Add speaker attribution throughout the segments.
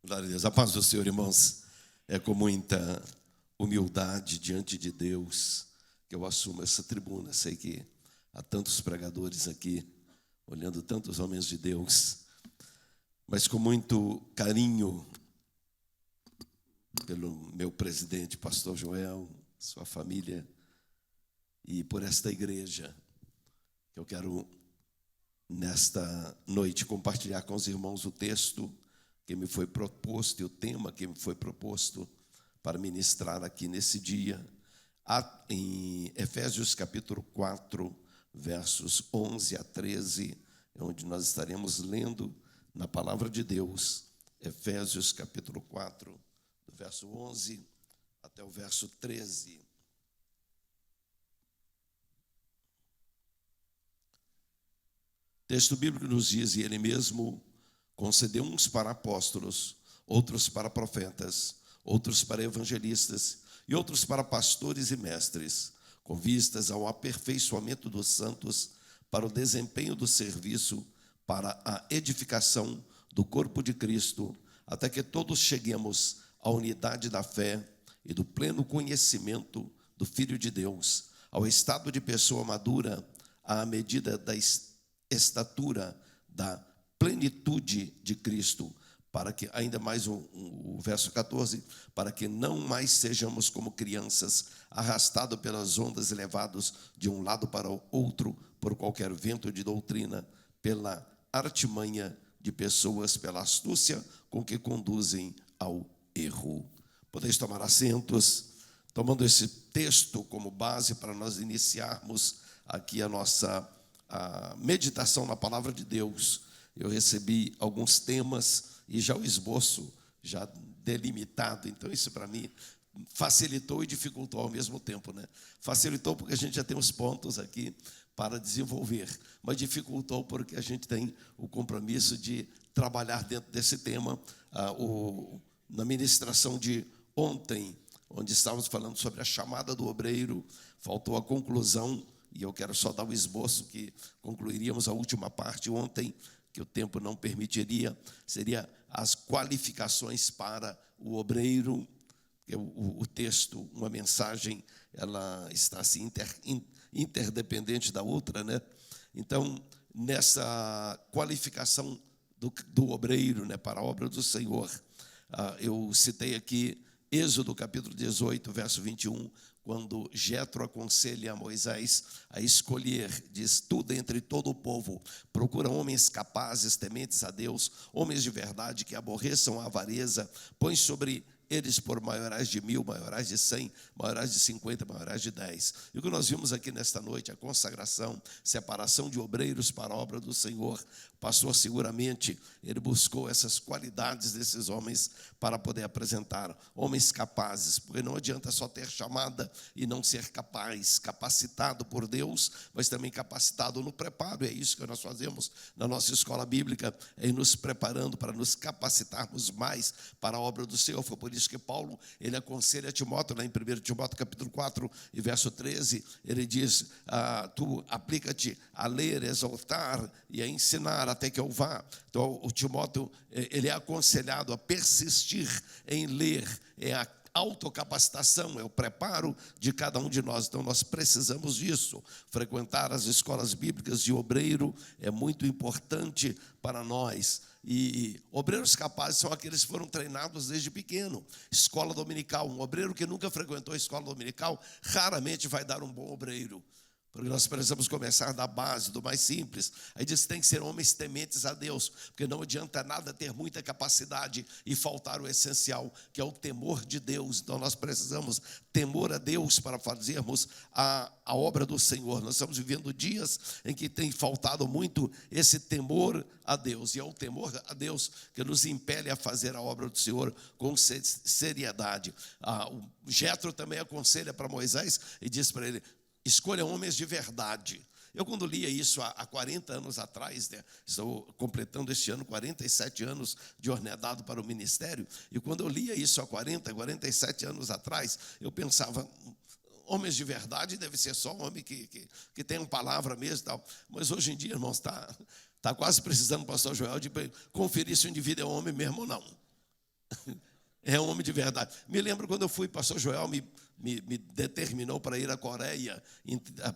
Speaker 1: Glória a Deus. A paz do Senhor, irmãos. É com muita humildade diante de Deus que eu assumo essa tribuna. Sei que há tantos pregadores aqui, olhando tantos homens de Deus, mas com muito carinho pelo meu presidente, pastor Joel, sua família, e por esta igreja, que eu quero, nesta noite, compartilhar com os irmãos o texto que me foi proposto e o tema que me foi proposto para ministrar aqui nesse dia, em Efésios capítulo 4, versos 11 a 13, é onde nós estaremos lendo na palavra de Deus. Efésios capítulo 4, do verso 11 até o verso 13. O texto bíblico nos diz: e ele mesmo concedeu uns para apóstolos, outros para profetas, outros para evangelistas e outros para pastores e mestres, com vistas ao aperfeiçoamento dos santos, para o desempenho do serviço, para a edificação do corpo de Cristo, até que todos cheguemos à unidade da fé e do pleno conhecimento do Filho de Deus, ao estado de pessoa madura, à medida da estatura da plenitude de Cristo, para que, ainda mais o verso 14, para que não mais sejamos como crianças, arrastados pelas ondas e levados de um lado para o outro, por qualquer vento de doutrina, pela artimanha de pessoas, pela astúcia com que conduzem ao erro. Podeis tomar assentos, tomando esse texto como base para nós iniciarmos aqui a nossa meditação na palavra de Deus. Eu recebi alguns temas e já o esboço já delimitado, então isso para mim facilitou e dificultou ao mesmo tempo, né? Facilitou porque a gente já tem os pontos aqui para desenvolver, mas dificultou porque a gente tem o compromisso de trabalhar dentro desse tema. Na ministração de ontem, onde estávamos falando sobre a chamada do obreiro, faltou a conclusão, e eu quero só dar o esboço que concluiríamos a última parte ontem, que o tempo não permitiria, seria as qualificações para o obreiro. O texto, uma mensagem, ela está assim interdependente da outra, né? Então, nessa qualificação do obreiro, né, para a obra do Senhor, eu citei aqui Êxodo capítulo 18, verso 21, quando Jetro aconselha a Moisés a escolher, diz: tu dentre todo o povo, procura homens capazes, tementes a Deus, homens de verdade, que aborreçam a avareza, põe sobre eles por maiorais de 1000, maiorais de 100, maiorais de 50, maiorais de 10. E o que nós vimos aqui nesta noite, a consagração, separação de obreiros para a obra do Senhor. O pastor seguramente, ele buscou essas qualidades desses homens para poder apresentar, homens capazes, porque não adianta só ter chamada e não ser capaz, capacitado por Deus, mas também capacitado no preparo. É isso que nós fazemos na nossa escola bíblica, é ir nos preparando para nos capacitarmos mais para a obra do Senhor. Foi por isso que Paulo, ele aconselha Timóteo, lá em 1 Timóteo capítulo 4 e verso 13, ele diz: tu aplica-te a ler, exaltar e a ensinar até que eu vá. Então o Timóteo, ele é aconselhado a persistir em ler, é a autocapacitação, é o preparo de cada um de nós. Então nós precisamos disso. Frequentar as escolas bíblicas de obreiro é muito importante para nós. E obreiros capazes são aqueles que foram treinados desde pequeno. Escola dominical, um obreiro que nunca frequentou a escola dominical raramente vai dar um bom obreiro, porque nós precisamos começar da base, do mais simples. Aí diz que tem que ser homens tementes a Deus, porque não adianta nada ter muita capacidade e faltar o essencial, que é o temor de Deus. Então nós precisamos temor a Deus para fazermos a obra do Senhor. Nós estamos vivendo dias em que tem faltado muito esse temor a Deus, e é o temor a Deus que nos impele a fazer a obra do Senhor com seriedade. O Jetro também aconselha para Moisés e diz para ele: escolha homens de verdade. Eu, quando lia isso há 40 anos atrás, né, estou completando este ano 47 anos de ordenado para o ministério, e quando eu lia isso há 47 anos atrás, eu pensava: homens de verdade deve ser só um homem que tem uma palavra mesmo e tal. Mas hoje em dia, irmãos, está quase precisando, pastor Joel, de conferir se o indivíduo é homem mesmo ou não. É um homem de verdade. Me lembro quando eu fui, pastor Joel me determinou para ir à Coreia,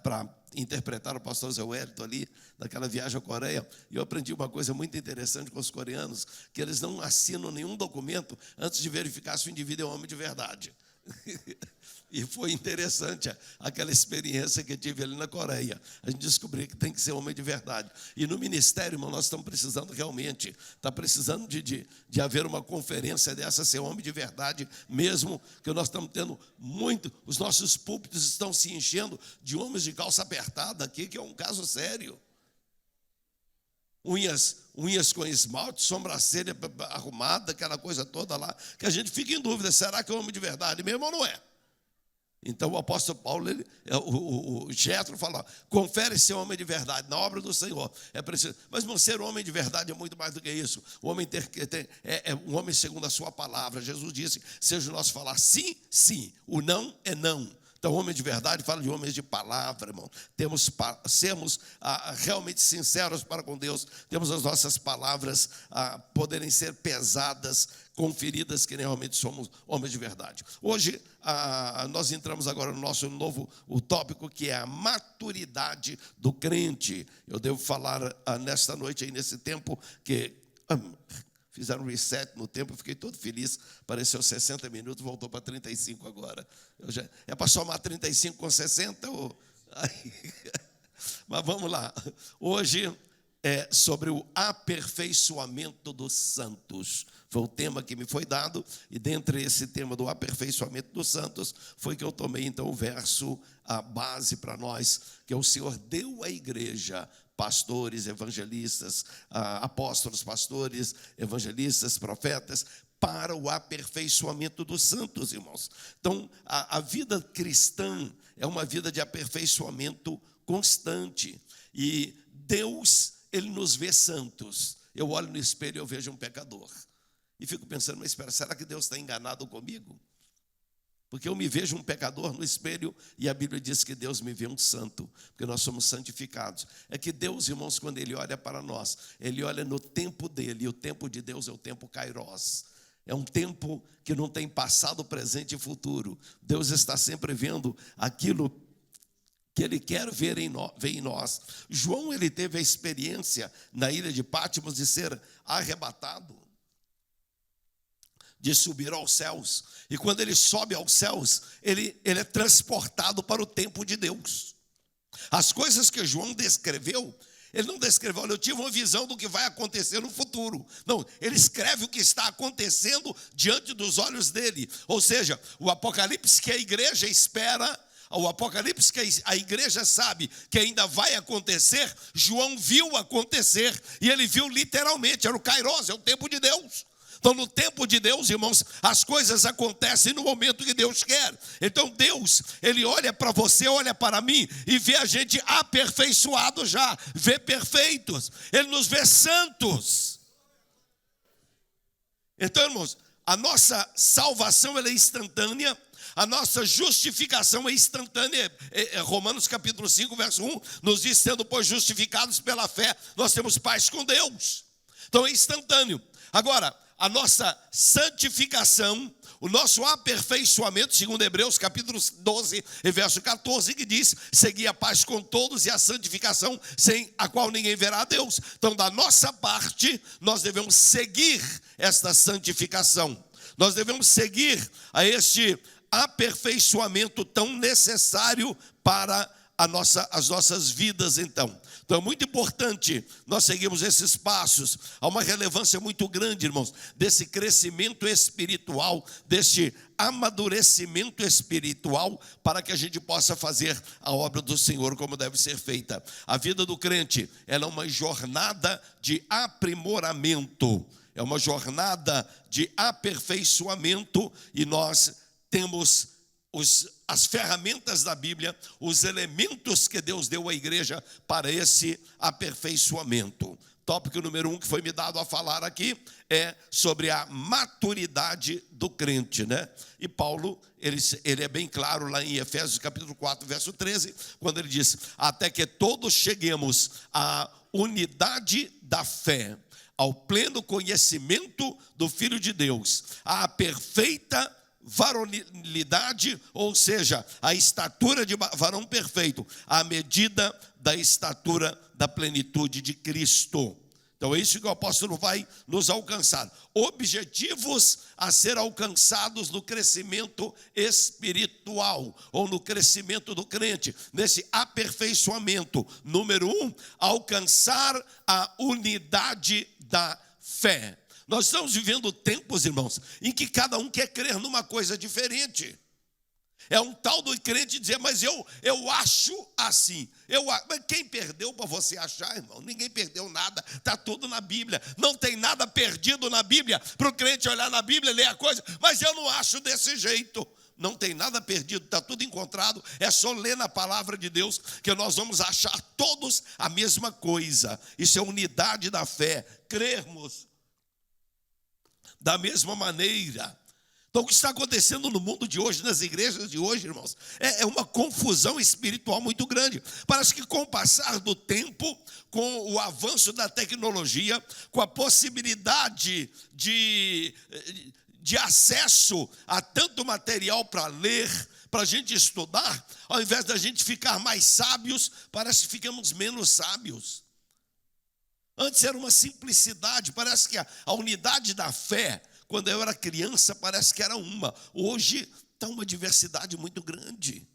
Speaker 1: para interpretar o pastor Zé Wellington ali, naquela viagem à Coreia. E eu aprendi uma coisa muito interessante com os coreanos, que eles não assinam nenhum documento antes de verificar se o indivíduo é um homem de verdade. E foi interessante aquela experiência que eu tive ali na Coreia. A gente descobriu que tem que ser homem de verdade. E no ministério, irmão, nós estamos precisando realmente, está precisando de haver uma conferência dessa, ser homem de verdade mesmo, que nós estamos tendo muito, os nossos púlpitos estão se enchendo de homens de calça apertada aqui, que é um caso sério. Unhas com esmalte, sobrancelha arrumada, aquela coisa toda lá, que a gente fica em dúvida, será que é homem de verdade mesmo ou não é? Então o apóstolo Paulo, o Jétro fala, confere ser homem de verdade na obra do Senhor. É preciso, mas não ser homem de verdade é muito mais do que isso. O homem é um homem segundo a sua palavra. Jesus disse, seja o nosso falar sim, sim, o não é não. Então, homem de verdade fala de homens de palavra, irmão. Sermos realmente sinceros para com Deus. Temos as nossas palavras poderem ser pesadas, conferidas, que realmente somos homens de verdade. Hoje, nós entramos agora no nosso novo tópico, que é a maturidade do crente. Eu devo falar nesta noite, aí, nesse tempo, que... Fizeram um reset no tempo, eu fiquei todo feliz. Apareceu 60 minutos, voltou para 35 agora. É para somar 35 com 60? Mas vamos lá. Hoje é sobre o aperfeiçoamento dos santos. Foi o tema que me foi dado, e dentre esse tema do aperfeiçoamento dos santos, foi que eu tomei então o verso, a base para nós, que o Senhor deu à igreja pastores, evangelistas, apóstolos, pastores, evangelistas, profetas, para o aperfeiçoamento dos santos, irmãos. Então, a vida cristã é uma vida de aperfeiçoamento constante. E Deus, Ele nos vê santos. Eu olho no espelho e eu vejo um pecador. E fico pensando, mas espera, será que Deus está enganado comigo? Porque eu me vejo um pecador no espelho e a Bíblia diz que Deus me vê um santo, porque nós somos santificados. É que Deus, irmãos, quando Ele olha para nós, Ele olha no tempo dEle, e o tempo de Deus é o tempo Kairos. É um tempo que não tem passado, presente e futuro. Deus está sempre vendo aquilo que Ele quer ver em nós. João, ele teve a experiência na ilha de Patmos de ser arrebatado, de subir aos céus. E quando ele sobe aos céus, ele é transportado para o tempo de Deus. As coisas que João descreveu, ele não descreveu, olha, eu tive uma visão do que vai acontecer no futuro. Não, ele escreve o que está acontecendo diante dos olhos dele. Ou seja, o Apocalipse que a igreja espera, o Apocalipse que a igreja sabe que ainda vai acontecer, João viu acontecer, e ele viu literalmente, era o Kairos, é o tempo de Deus. Então, no tempo de Deus, irmãos, as coisas acontecem no momento que Deus quer. Então, Deus, Ele olha para você, olha para mim e vê a gente aperfeiçoado já, vê perfeitos. Ele nos vê santos. Então, irmãos, a nossa salvação ela é instantânea, a nossa justificação é instantânea. Romanos capítulo 5, verso 1, nos diz, sendo, pois, justificados pela fé, nós temos paz com Deus. Então, é instantâneo. Agora, a nossa santificação, o nosso aperfeiçoamento, segundo Hebreus capítulo 12, verso 14, que diz, segui a paz com todos e a santificação, sem a qual ninguém verá a Deus. Então, da nossa parte, nós devemos seguir esta santificação. Nós devemos seguir a este aperfeiçoamento tão necessário para as nossas vidas, então. Então é muito importante nós seguirmos esses passos. Há uma relevância muito grande, irmãos, desse crescimento espiritual, deste amadurecimento espiritual, para que a gente possa fazer a obra do Senhor como deve ser feita. A vida do crente, ela é uma jornada de aprimoramento, é uma jornada de aperfeiçoamento, e nós temos as ferramentas da Bíblia, os elementos que Deus deu à igreja para esse aperfeiçoamento. Tópico número 1 que foi me dado a falar aqui é sobre a maturidade do crente, né? E Paulo, ele é bem claro lá em Efésios capítulo 4, verso 13, quando ele diz, até que todos cheguemos à unidade da fé, ao pleno conhecimento do Filho de Deus, à perfeita varonilidade, ou seja, a estatura de varão perfeito, à medida da estatura da plenitude de Cristo. Então é isso que o apóstolo vai nos alcançar. Objetivos a ser alcançados no crescimento espiritual, ou no crescimento do crente, nesse aperfeiçoamento. Número 1, alcançar a unidade da fé. Nós estamos vivendo tempos, irmãos, em que cada um quer crer numa coisa diferente. É um tal do crente dizer, mas eu acho assim. Mas quem perdeu para você achar, irmão? Ninguém perdeu nada, está tudo na Bíblia. Não tem nada perdido na Bíblia, para o crente olhar na Bíblia, ler a coisa, mas eu não acho desse jeito. Não tem nada perdido, está tudo encontrado. É só ler na palavra de Deus que nós vamos achar todos a mesma coisa. Isso é unidade da fé, crermos da mesma maneira. Então, o que está acontecendo no mundo de hoje, nas igrejas de hoje, irmãos, é uma confusão espiritual muito grande. Parece que com o passar do tempo, com o avanço da tecnologia, com a possibilidade de acesso a tanto material para ler, para a gente estudar, ao invés da gente ficar mais sábios, parece que ficamos menos sábios. Antes era uma simplicidade, parece que a unidade da fé, quando eu era criança, parece que era uma. Hoje está uma diversidade muito grande.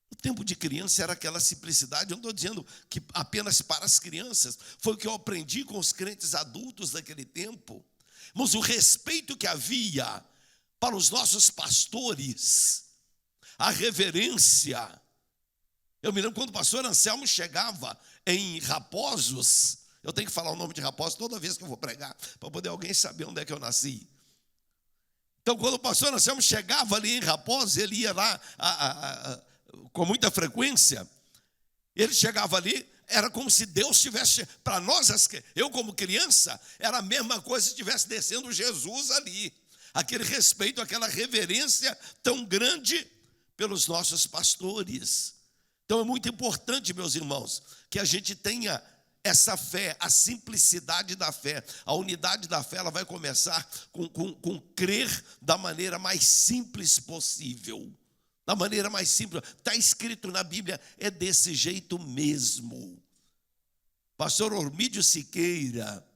Speaker 1: O tempo de criança era aquela simplicidade. Eu não estou dizendo que apenas para as crianças. Foi o que eu aprendi com os crentes adultos daquele tempo. Mas o respeito que havia para os nossos pastores, a reverência. Eu me lembro quando o pastor Anselmo chegava em Raposos. Eu tenho que falar o nome de Raposos toda vez que eu vou pregar, para poder alguém saber onde é que eu nasci. Então, quando o pastor Anselmo chegava ali em Raposos, ele ia lá com muita frequência. Ele chegava ali, era como se Deus estivesse, para nós, eu como criança, era a mesma coisa se estivesse descendo Jesus ali. Aquele respeito, aquela reverência tão grande pelos nossos pastores. Então é muito importante, meus irmãos, que a gente tenha essa fé, a simplicidade da fé. A unidade da fé, ela vai começar com crer da maneira mais simples possível. Da maneira mais simples. Está escrito na Bíblia, é desse jeito mesmo. Pastor Ormídio Siqueira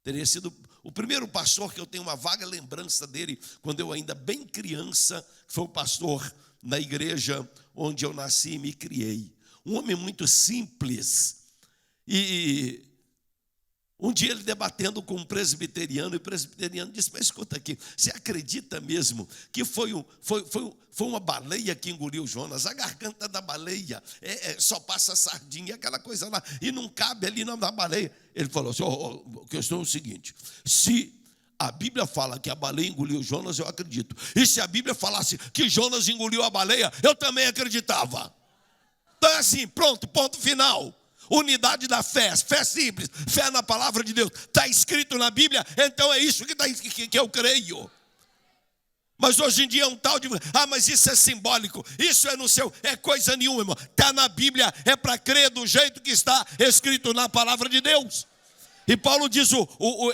Speaker 1: teria sido o primeiro pastor que eu tenho uma vaga lembrança dele, quando eu ainda bem criança, que foi o pastor na igreja onde eu nasci e me criei. Um homem muito simples. E um dia ele debatendo com um presbiteriano, e o presbiteriano disse, mas escuta aqui, você acredita mesmo que foi uma baleia que engoliu Jonas? A garganta da baleia só passa sardinha, aquela coisa lá, e não cabe ali na baleia. Ele falou assim, a questão é o seguinte, se a Bíblia fala que a baleia engoliu Jonas, eu acredito. E se a Bíblia falasse que Jonas engoliu a baleia, eu também acreditava. Então é assim, pronto, ponto final. Unidade da fé, fé simples, fé na palavra de Deus. Está escrito na Bíblia, então é isso que eu creio. Mas hoje em dia é um tal de, mas isso é simbólico, isso é no seu, é coisa nenhuma, irmão. Está na Bíblia, é para crer do jeito que está escrito na palavra de Deus. E Paulo diz,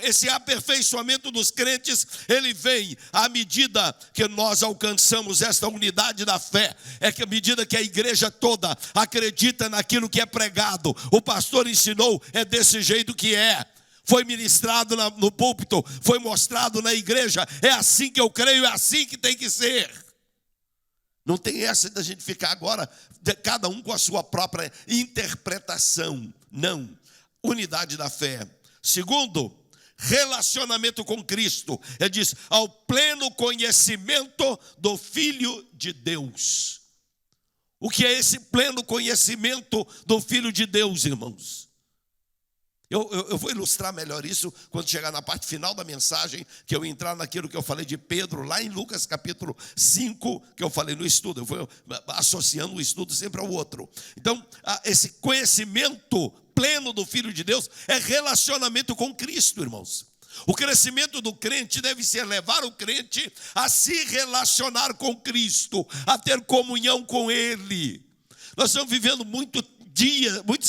Speaker 1: esse aperfeiçoamento dos crentes, ele vem à medida que nós alcançamos esta unidade da fé. É que à medida que a igreja toda acredita naquilo que é pregado, o pastor ensinou, é desse jeito que é. Foi ministrado no púlpito, foi mostrado na igreja, é assim que eu creio, é assim que tem que ser. Não tem essa da gente ficar agora, cada um com a sua própria interpretação. Não, unidade da fé. Segundo, relacionamento com Cristo. Ele diz, ao pleno conhecimento do Filho de Deus. O que é esse pleno conhecimento do Filho de Deus, irmãos? Eu vou ilustrar melhor isso quando chegar na parte final da mensagem, que eu entrar naquilo que eu falei de Pedro, lá em Lucas capítulo 5, que eu falei no estudo. Eu vou associando um estudo sempre ao outro. Então, esse conhecimento pleno do Filho de Deus é relacionamento com Cristo, irmãos. O crescimento do crente deve ser levar o crente a se relacionar com Cristo, a ter comunhão com Ele. Nós estamos vivendo muito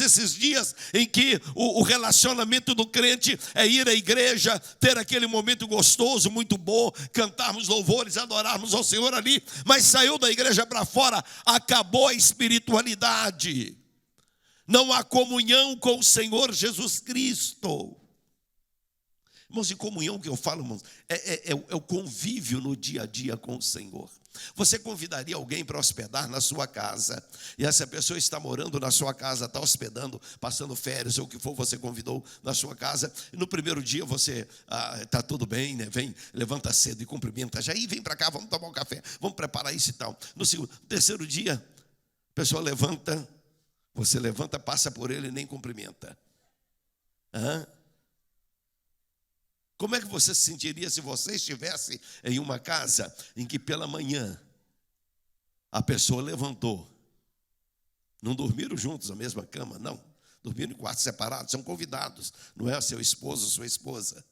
Speaker 1: esses dias em que o relacionamento do crente é ir à igreja, ter aquele momento gostoso, muito bom, cantarmos louvores, adorarmos ao Senhor ali, mas saiu da igreja para fora, acabou a espiritualidade. Não há comunhão com o Senhor Jesus Cristo. Irmãos, de comunhão que eu falo, irmãos, é o convívio no dia a dia com o Senhor. Você convidaria alguém para hospedar na sua casa, e essa pessoa está morando na sua casa, está hospedando, passando férias, ou o que for, você convidou na sua casa, e no primeiro dia você, está tudo bem, né? Vem, levanta cedo e cumprimenta, já, vem para cá, vamos tomar um café, vamos preparar isso e tal. No terceiro dia, a pessoa levanta, você levanta, passa por ele e nem cumprimenta. Como é que você se sentiria se você estivesse em uma casa em que pela manhã a pessoa levantou? Não dormiram juntos na mesma cama, não. Dormiram em quartos separados, são convidados. Não é seu esposo, sua esposa.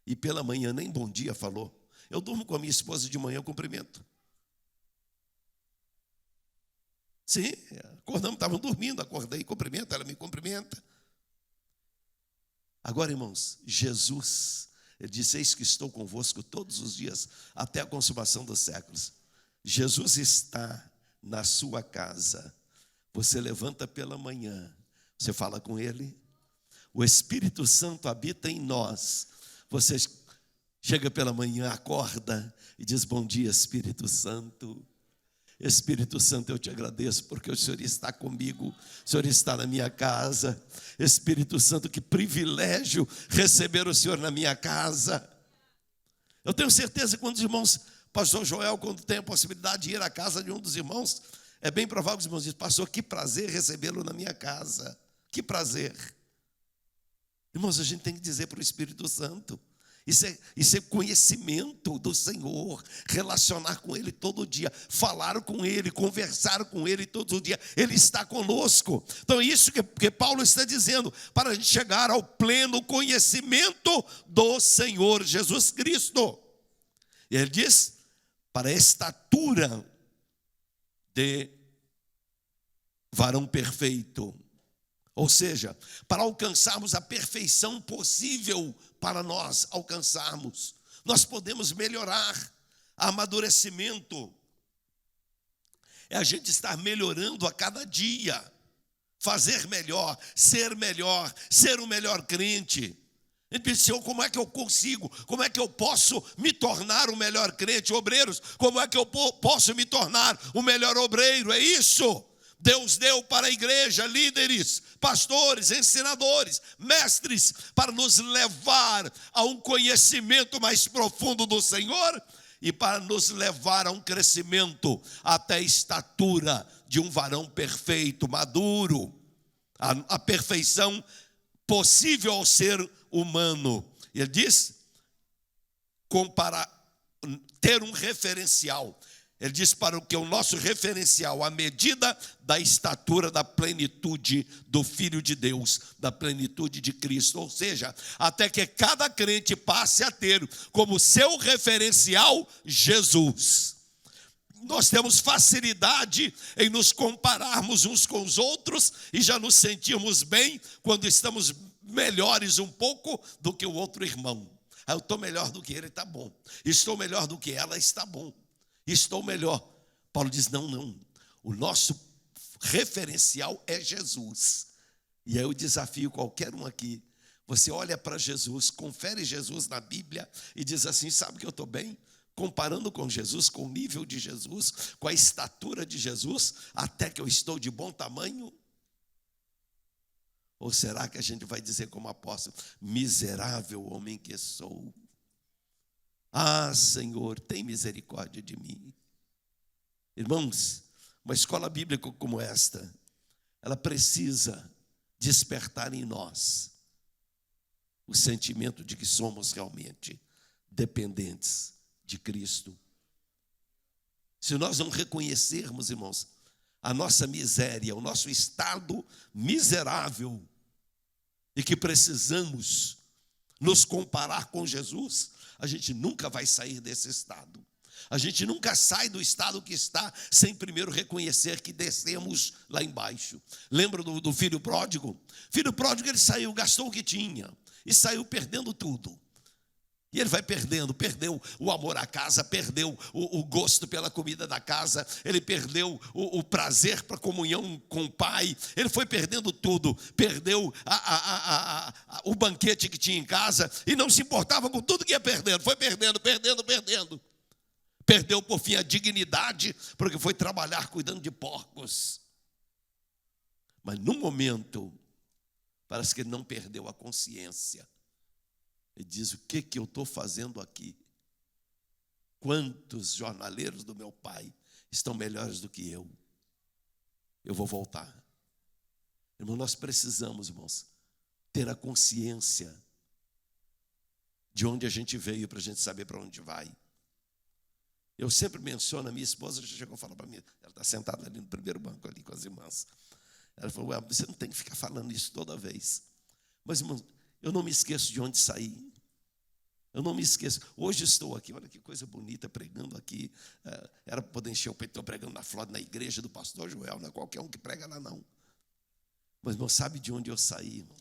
Speaker 1: E pela manhã nem bom dia falou. Eu durmo com a minha esposa de manhã, eu cumprimento. Sim, acordamos, estavam dormindo, acordei, cumprimento, ela me cumprimenta. Agora, irmãos, Jesus, ele disse: eis que estou convosco todos os dias, até a consumação dos séculos. Jesus está na sua casa. Você levanta pela manhã, você fala com ele. O Espírito Santo habita em nós. Você chega pela manhã, acorda e diz: bom dia, Espírito Santo. Espírito Santo, eu te agradeço porque o Senhor está comigo, o Senhor está na minha casa. Espírito Santo, que privilégio receber o Senhor na minha casa. Eu tenho certeza que quando os irmãos, pastor Joel, quando tem a possibilidade de ir à casa de um dos irmãos, é bem provável que os irmãos dizem: pastor, que prazer recebê-lo na minha casa, que prazer. Irmãos, a gente tem que dizer para o Espírito Santo. Isso é conhecimento do Senhor, relacionar com Ele todo dia, falar com Ele, conversar com Ele todo dia, Ele está conosco. Então é isso que Paulo está dizendo, para a gente chegar ao pleno conhecimento do Senhor Jesus Cristo. E ele diz: para a estatura de varão perfeito. Ou seja, para alcançarmos a perfeição possível para nós alcançarmos, nós podemos melhorar. Amadurecimento é a gente estar melhorando a cada dia, fazer melhor, ser o melhor crente. Ele disse: Senhor, como é que eu consigo? Como é que eu posso me tornar o melhor crente? Obreiros, como é que eu posso me tornar o melhor obreiro? É isso. Deus deu para a igreja líderes, pastores, ensinadores, mestres, para nos levar a um conhecimento mais profundo do Senhor e para nos levar a um crescimento até a estatura de um varão perfeito, maduro, a perfeição possível ao ser humano. Ele diz: ter um referencial. Ele diz: para o que é o nosso referencial, a medida da estatura da plenitude do Filho de Deus, da plenitude de Cristo. Ou seja, até que cada crente passe a ter como seu referencial Jesus. Nós temos facilidade em nos compararmos uns com os outros e já nos sentimos bem quando estamos melhores um pouco do que o outro irmão. Eu estou melhor do que ele, está bom. Estou melhor do que ela, está bom. Estou melhor. Paulo diz: não. O nosso referencial é Jesus. E aí eu desafio qualquer um aqui. Você olha para Jesus, confere Jesus na Bíblia e diz assim: sabe que eu estou bem? Comparando com Jesus, com o nível de Jesus, com a estatura de Jesus, até que eu estou de bom tamanho? Ou será que a gente vai dizer como apóstolo: miserável homem que sou? Ah, Senhor, tem misericórdia de mim. Irmãos, uma escola bíblica como esta, ela precisa despertar em nós o sentimento de que somos realmente dependentes de Cristo. Se nós não reconhecermos, irmãos, a nossa miséria, o nosso estado miserável, e que precisamos nos comparar com Jesus, a gente nunca vai sair desse estado. A gente nunca sai do estado que está sem primeiro reconhecer que descemos lá embaixo. Lembra do filho pródigo? Filho pródigo, ele saiu, gastou o que tinha e saiu perdendo tudo. E ele vai perdeu o amor à casa, perdeu o gosto pela comida da casa, ele perdeu o prazer para a comunhão com o pai, ele foi perdendo tudo, perdeu o banquete que tinha em casa e não se importava com tudo que ia perdendo, foi perdendo. Perdeu por fim a dignidade, porque foi trabalhar cuidando de porcos. Mas num momento, parece que ele não perdeu a consciência. Ele diz: o que eu estou fazendo aqui? Quantos jornaleiros do meu pai estão melhores do que eu? Eu vou voltar. Irmão, nós precisamos, irmãos, ter a consciência de onde a gente veio para a gente saber para onde vai. Eu sempre menciono, a minha esposa já chegou a falar para mim, ela está sentada ali no primeiro banco ali com as irmãs. Ela falou: você não tem que ficar falando isso toda vez. Mas, irmão, eu não me esqueço de onde saí. Eu não me esqueço. Hoje estou aqui, olha que coisa bonita, pregando aqui. Era para poder encher o peito, estou pregando na Flórida, na igreja do pastor Joel, não é qualquer um que prega lá, não. Mas, irmão, sabe de onde eu saí, irmão?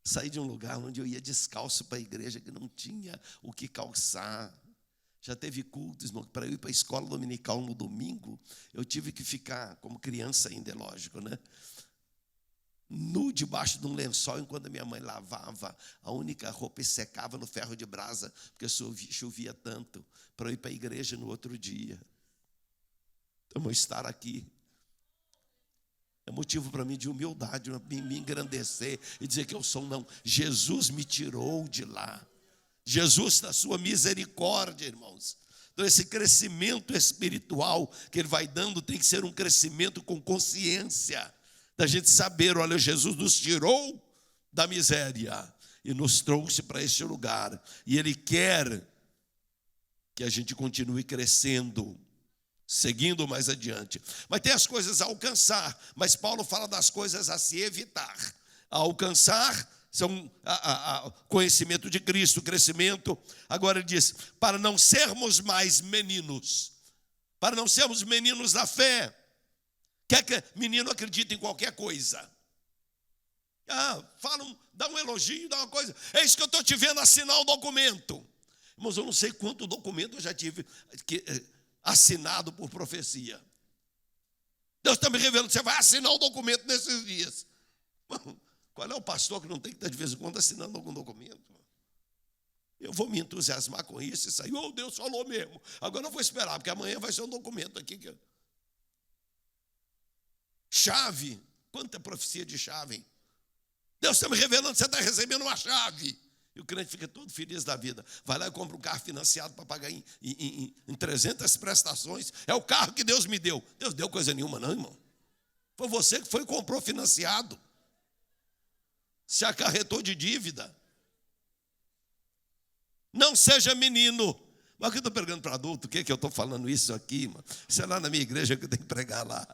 Speaker 1: Saí de um lugar onde eu ia descalço para a igreja, que não tinha o que calçar. Já teve cultos, irmão, para eu ir para a escola dominical no domingo, eu tive que ficar, como criança ainda, é lógico, né? Nu debaixo de um lençol, enquanto a minha mãe lavava a única roupa e secava no ferro de brasa, porque chovia tanto, para eu ir para a igreja no outro dia. Então, estar aqui é motivo para mim de humildade, me engrandecer e dizer que eu sou não. Jesus me tirou de lá. Jesus, na sua misericórdia, irmãos. Então, esse crescimento espiritual que ele vai dando tem que ser um crescimento com consciência. Da gente saber, olha, Jesus nos tirou da miséria e nos trouxe para este lugar. E Ele quer que a gente continue crescendo, seguindo mais adiante. Mas tem as coisas a alcançar, mas Paulo fala das coisas a se evitar. A alcançar são conhecimento de Cristo, crescimento. Agora ele diz, para não sermos mais meninos, para não sermos meninos da fé. Quer que menino acredite em qualquer coisa? Dá um elogio, dá uma coisa. É isso que eu estou te vendo assinar o documento. Irmãos, eu não sei quanto documento eu já tive assinado por profecia. Deus está me revelando, você vai assinar o documento nesses dias. Qual é o pastor que não tem que estar de vez em quando assinando algum documento? Eu vou me entusiasmar com isso e sair, Deus falou mesmo. Agora eu vou esperar, porque amanhã vai ser um documento aqui que... Chave, quanta profecia de chave, hein? Deus está me revelando, você está recebendo uma chave. E o crente fica todo feliz da vida. Vai lá e compra um carro financiado para pagar em 300 prestações. É o carro que Deus me deu. Deus deu coisa nenhuma, não, irmão. Foi você que foi e comprou financiado. Se acarretou de dívida. Não seja menino. Mas o que eu estou perguntando para adulto? O que eu estou falando isso aqui, irmão? Isso é lá na minha igreja que eu tenho que pregar lá.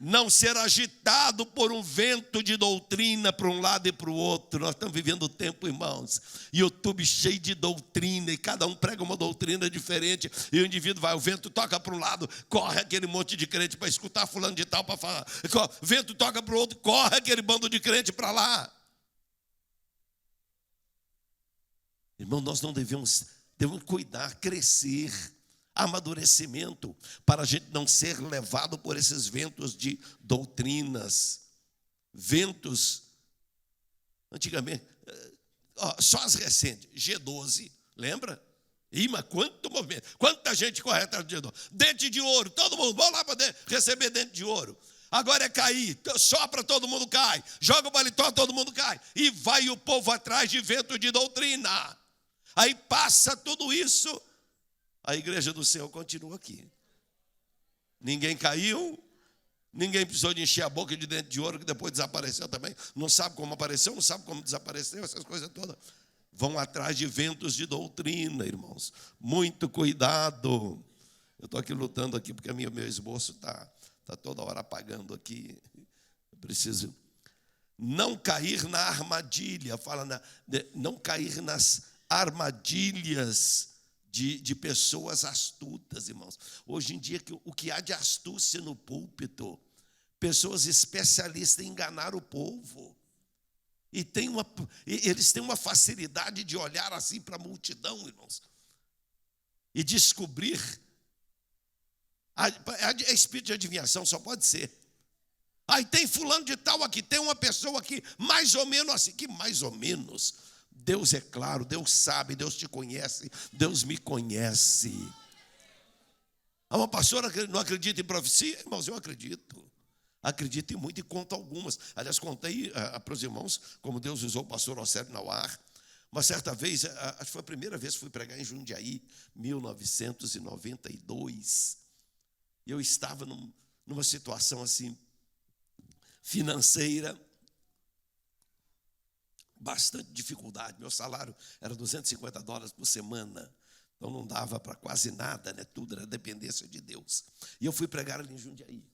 Speaker 1: Não ser agitado por um vento de doutrina para um lado e para o outro. Nós estamos vivendo o tempo, irmãos, YouTube cheio de doutrina, e cada um prega uma doutrina diferente, e o indivíduo vai, o vento toca para um lado, corre aquele monte de crente para escutar fulano de tal, para falar, o vento toca para o outro, corre aquele bando de crente para lá. Irmão, nós não devemos cuidar, crescer, amadurecimento, para a gente não ser levado por esses ventos de doutrinas, ventos, antigamente, só as recentes, G12, lembra? Mas quanto movimento, quanta gente corre atrás de G12, dente de ouro, todo mundo, vamos lá para receber dente de ouro. Agora é cair, sopra, todo mundo cai, joga o paletó, todo mundo cai, e vai o povo atrás de vento de doutrina. Aí passa tudo isso, a igreja do Senhor continua aqui. Ninguém caiu, ninguém precisou de encher a boca de dente de ouro, que depois desapareceu também. Não sabe como apareceu, não sabe como desapareceu, essas coisas todas. Vão atrás de ventos de doutrina, irmãos. Muito cuidado. Eu estou aqui lutando aqui, porque meu esboço está toda hora apagando aqui. Eu preciso não cair na armadilha. Não cair nas armadilhas de pessoas astutas, irmãos. Hoje em dia, o que há de astúcia no púlpito, pessoas especialistas em enganar o povo. E eles têm uma facilidade de olhar assim para a multidão, irmãos, e descobrir. A espírito de adivinhação só pode ser. Aí tem fulano de tal aqui, tem uma pessoa aqui, mais ou menos assim. Que mais ou menos? Deus é claro, Deus sabe, Deus te conhece, Deus me conhece. Uma pastora não acredita em profecia? Irmãos, eu acredito. Acredito em muito e conto algumas. Aliás, contei para os irmãos como Deus usou o pastor Océlio Nauar. Uma certa vez, acho que foi a primeira vez que fui pregar em Jundiaí, 1992. E eu estava numa situação assim, financeira, bastante dificuldade. Meu salário era $250 por semana. Então não dava para quase nada, né? Tudo era dependência de Deus. E eu fui pregar ali em Jundiaí.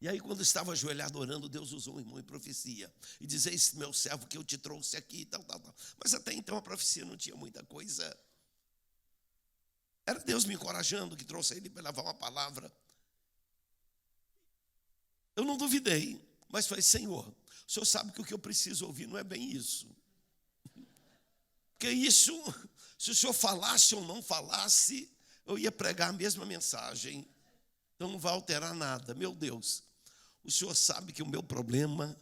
Speaker 1: E aí, quando eu estava ajoelhado orando, Deus usou um irmão em profecia. E dizia: esse meu servo que eu te trouxe aqui, tal. Mas até então a profecia não tinha muita coisa. Era Deus me encorajando, que trouxe ele para levar uma palavra. Eu não duvidei, mas falei: Senhor, o Senhor sabe que o que eu preciso ouvir não é bem isso. Porque isso, se o Senhor falasse ou não falasse, eu ia pregar a mesma mensagem. Então não vai alterar nada. Meu Deus, o Senhor sabe que o meu problema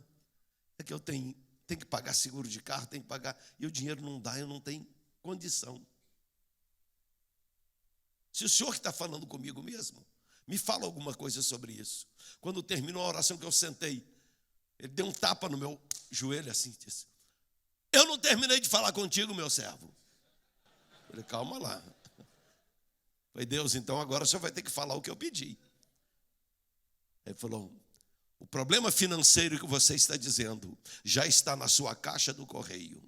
Speaker 1: é que eu tenho que pagar seguro de carro, tenho que pagar, e o dinheiro não dá, eu não tenho condição. Se o Senhor que está falando comigo mesmo, me fala alguma coisa sobre isso. Quando terminou a oração que eu sentei, ele deu um tapa no meu joelho assim, disse: eu não terminei de falar contigo, meu servo. Eu falei: calma lá. Eu falei: Deus, então agora o Senhor vai ter que falar o que eu pedi. Ele falou: o problema financeiro que você está dizendo já está na sua caixa do correio.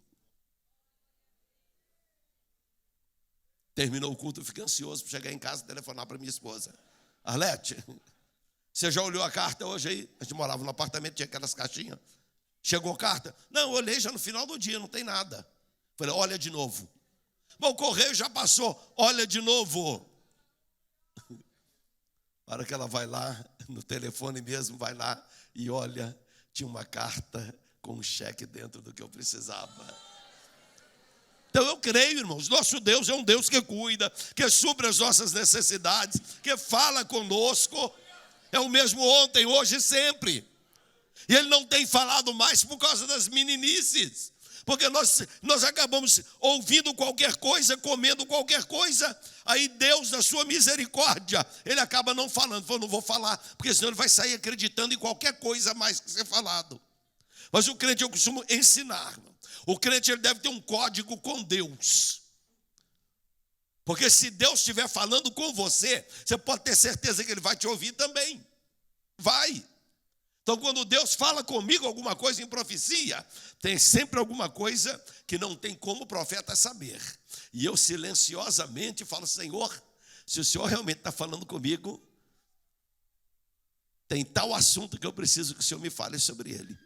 Speaker 1: Terminou o culto, eu fiquei ansioso para chegar em casa e telefonar para minha esposa: Arlete, você já olhou a carta hoje aí? A gente morava no apartamento, tinha aquelas caixinhas. Chegou carta? Não, eu olhei já no final do dia, não tem nada. Falei: olha de novo. Bom, o correio já passou, olha de novo. A hora que ela vai lá, no telefone mesmo, vai lá e olha, tinha uma carta com um cheque dentro do que eu precisava. Então eu creio, irmãos, nosso Deus é um Deus que cuida, que supre as nossas necessidades, que fala conosco. É o mesmo ontem, hoje e sempre. E Ele não tem falado mais por causa das meninices. Porque nós acabamos ouvindo qualquer coisa, comendo qualquer coisa. Aí Deus, na sua misericórdia, Ele acaba não falando. Falou: não vou falar, porque senão Ele vai sair acreditando em qualquer coisa mais que ser falado. Mas o crente, eu costumo ensinar, o crente, ele deve ter um código com Deus. Porque se Deus estiver falando com você, você pode ter certeza que Ele vai te ouvir também. Vai. Então, quando Deus fala comigo alguma coisa em profecia, tem sempre alguma coisa que não tem como o profeta saber. E eu silenciosamente falo: Senhor, se o Senhor realmente está falando comigo, tem tal assunto que eu preciso que o Senhor me fale sobre ele.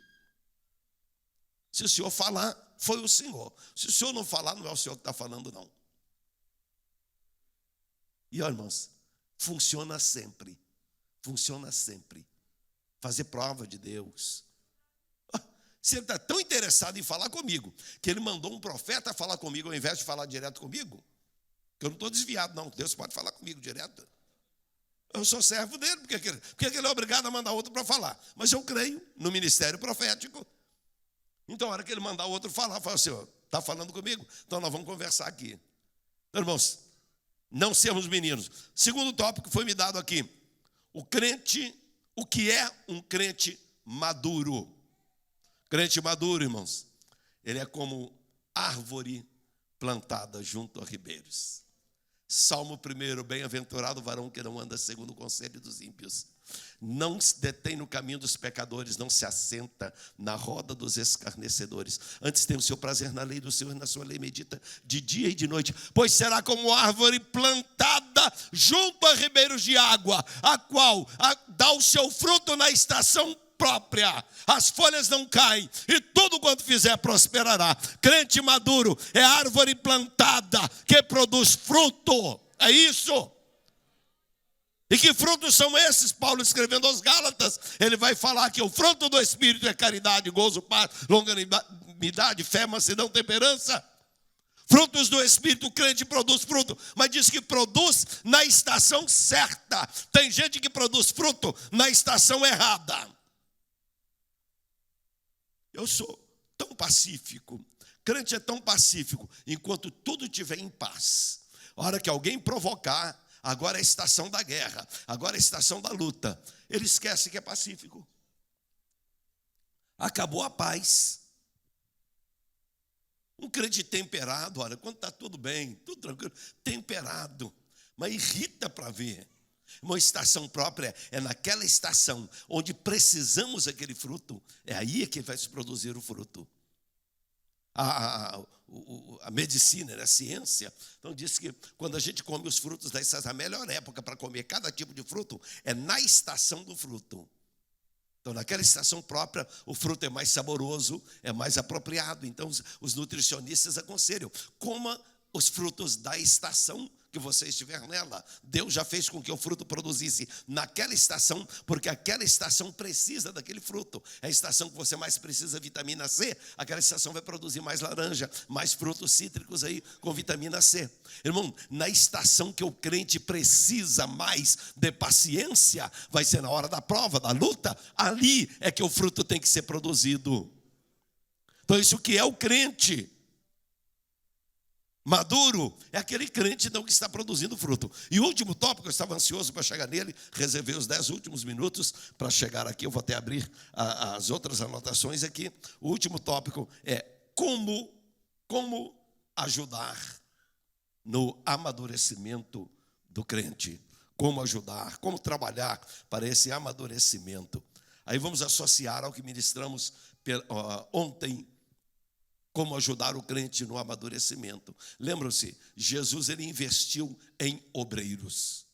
Speaker 1: Se o Senhor falar, foi o Senhor. Se o Senhor não falar, não é o Senhor que está falando, não. E olha, irmãos, funciona sempre. Funciona sempre. Fazer prova de Deus. Se Ele está tão interessado em falar comigo, que Ele mandou um profeta falar comigo ao invés de falar direto comigo, que eu não estou desviado, não. Deus pode falar comigo direto. Eu sou servo dele, porque Ele é obrigado a mandar outro para falar. Mas eu creio no ministério profético. Então, a hora que Ele mandar o outro falar, fala: Senhor, está falando comigo? Então nós vamos conversar aqui. Então, irmãos, não sermos meninos. Segundo tópico foi me dado aqui: o crente. O que é um crente maduro? Crente maduro, irmãos, ele é como árvore plantada junto a ribeiros. Salmo 1: bem-aventurado o varão que não anda segundo o conselho dos ímpios, não se detém no caminho dos pecadores, não se assenta na roda dos escarnecedores. Antes tem o seu prazer na lei do Senhor, na sua lei medita de dia e de noite. Pois será como árvore plantada junto a ribeiros de água, a qual dá o seu fruto na estação própria, as folhas não caem, e tudo quanto fizer prosperará. Crente maduro é árvore plantada que produz fruto. É isso. E que frutos são esses? Paulo escrevendo aos Gálatas, ele vai falar que o fruto do Espírito é caridade, gozo, paz, longanimidade, fé, mansidão, temperança. Frutos do Espírito, o crente produz fruto, mas diz que produz na estação certa. Tem gente que produz fruto na estação errada. Eu sou tão pacífico, crente é tão pacífico, enquanto tudo estiver em paz. A hora que alguém provocar, agora é a estação da guerra, agora é a estação da luta, ele esquece que é pacífico. Acabou a paz. Um crente temperado, olha, quando está tudo bem, tudo tranquilo, temperado, mas irrita para ver. Uma estação própria é naquela estação onde precisamos daquele fruto, é aí que vai se produzir o fruto. A medicina, a ciência, então diz que quando a gente come os frutos da estação, a melhor época para comer cada tipo de fruto é na estação do fruto. Então, naquela estação própria, o fruto é mais saboroso, é mais apropriado. Então, os nutricionistas aconselham, coma os frutos da estação que você estiver nela. Deus já fez com que o fruto produzisse naquela estação, porque aquela estação precisa daquele fruto. É a estação que você mais precisa de vitamina C, aquela estação vai produzir mais laranja, mais frutos cítricos aí com vitamina C. Irmão, na estação que o crente precisa mais de paciência, vai ser na hora da prova, da luta, ali é que o fruto tem que ser produzido. Então isso que é o crente maduro é aquele crente não que está produzindo fruto. E o último tópico, eu estava ansioso para chegar nele, reservei os 10 últimos minutos para chegar aqui, eu vou até abrir as outras anotações aqui. O último tópico é como ajudar no amadurecimento do crente. Como ajudar, como trabalhar para esse amadurecimento. Aí vamos associar ao que ministramos ontem, como ajudar o crente no amadurecimento. Lembram-se, Jesus ele investiu em obreiros.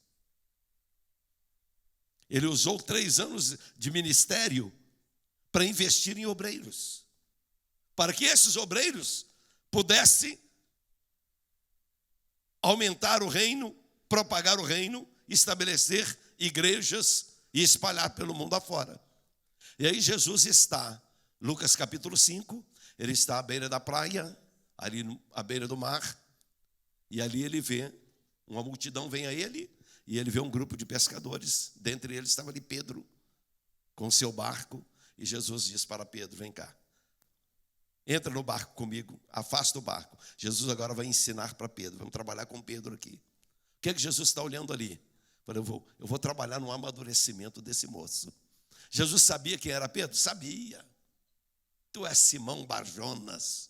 Speaker 1: Ele usou 3 anos de ministério para investir em obreiros, para que esses obreiros pudessem aumentar o reino, propagar o reino, estabelecer igrejas e espalhar pelo mundo afora. E aí Jesus está, Lucas capítulo 5, ele está à beira da praia, ali à beira do mar, e ali ele vê, uma multidão vem a ele, e ele vê um grupo de pescadores, dentre eles estava ali Pedro, com seu barco, e Jesus diz para Pedro, vem cá, entra no barco comigo, afasta o barco. Jesus agora vai ensinar para Pedro, vamos trabalhar com Pedro aqui. O que é que Jesus está olhando ali? Eu vou trabalhar no amadurecimento desse moço. Jesus sabia quem era Pedro? Sabia. Tu és Simão Barjonas,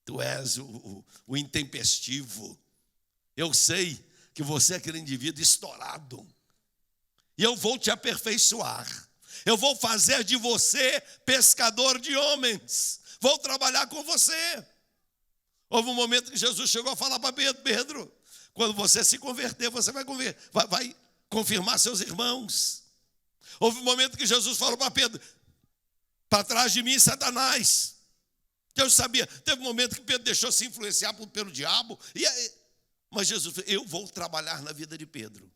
Speaker 1: tu és o intempestivo. Eu sei que você é aquele indivíduo estourado. E eu vou te aperfeiçoar. Eu vou fazer de você pescador de homens. Vou trabalhar com você. Houve um momento que Jesus chegou a falar para Pedro, Pedro, quando você se converter, você vai confirmar seus irmãos. Houve um momento que Jesus falou para Pedro, para trás de mim, Satanás. Eu sabia, teve um momento que Pedro deixou se influenciar pelo diabo. Mas Jesus falou, eu vou trabalhar na vida de Pedro.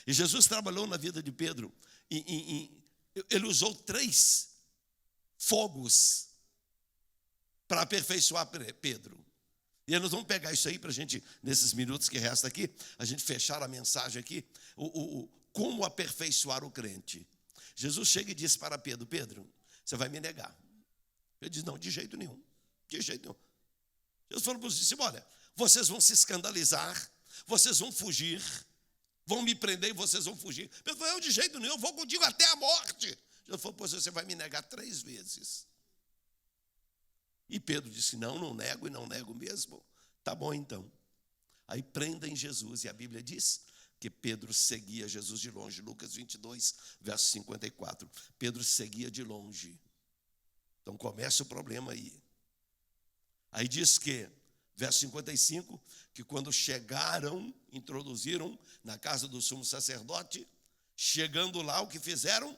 Speaker 1: E Jesus trabalhou na vida de Pedro. Ele usou 3 fogos para aperfeiçoar Pedro. E nós vamos pegar isso aí para a gente, nesses minutos que resta aqui, a gente fechar a mensagem aqui. Como aperfeiçoar o crente. Jesus chega e diz para Pedro, Pedro, você vai me negar. Ele diz, não, de jeito nenhum. De jeito nenhum. Jesus falou para os discípulos, olha, vocês vão se escandalizar, vocês vão fugir, vão me prender e vocês vão fugir. Pedro falou, eu de jeito nenhum, eu vou contigo até a morte. Jesus falou, pois você vai me negar 3 vezes. E Pedro disse, não nego e não nego mesmo. Tá bom então. Aí prendem Jesus e a Bíblia diz que Pedro seguia Jesus de longe. Lucas 22, verso 54. Pedro seguia de longe. Então começa o problema aí. Aí diz que, verso 55, que quando chegaram, introduziram na casa do sumo sacerdote, chegando lá, o que fizeram?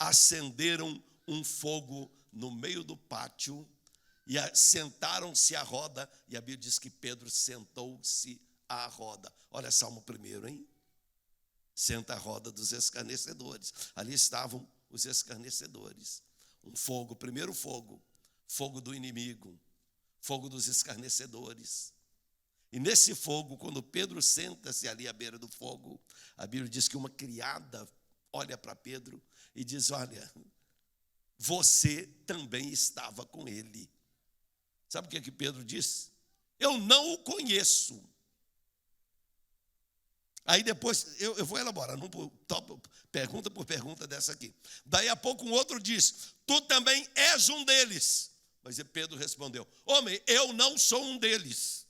Speaker 1: acenderam um fogo no meio do pátio e sentaram-se à roda, e a Bíblia diz que Pedro sentou-se à roda. Olha Salmo 1, hein? Senta à roda dos escarnecedores. Ali estavam os escarnecedores. Um fogo, primeiro fogo, fogo do inimigo, fogo dos escarnecedores. E nesse fogo, quando Pedro senta-se ali à beira do fogo, a Bíblia diz que uma criada olha para Pedro e diz: olha, você também estava com ele. Sabe o que Pedro diz? Eu não o conheço. Aí depois, eu vou elaborar, pergunta por pergunta dessa aqui. Daí a pouco um outro diz: tu também és um deles. Mas Pedro respondeu: homem, eu não sou um deles.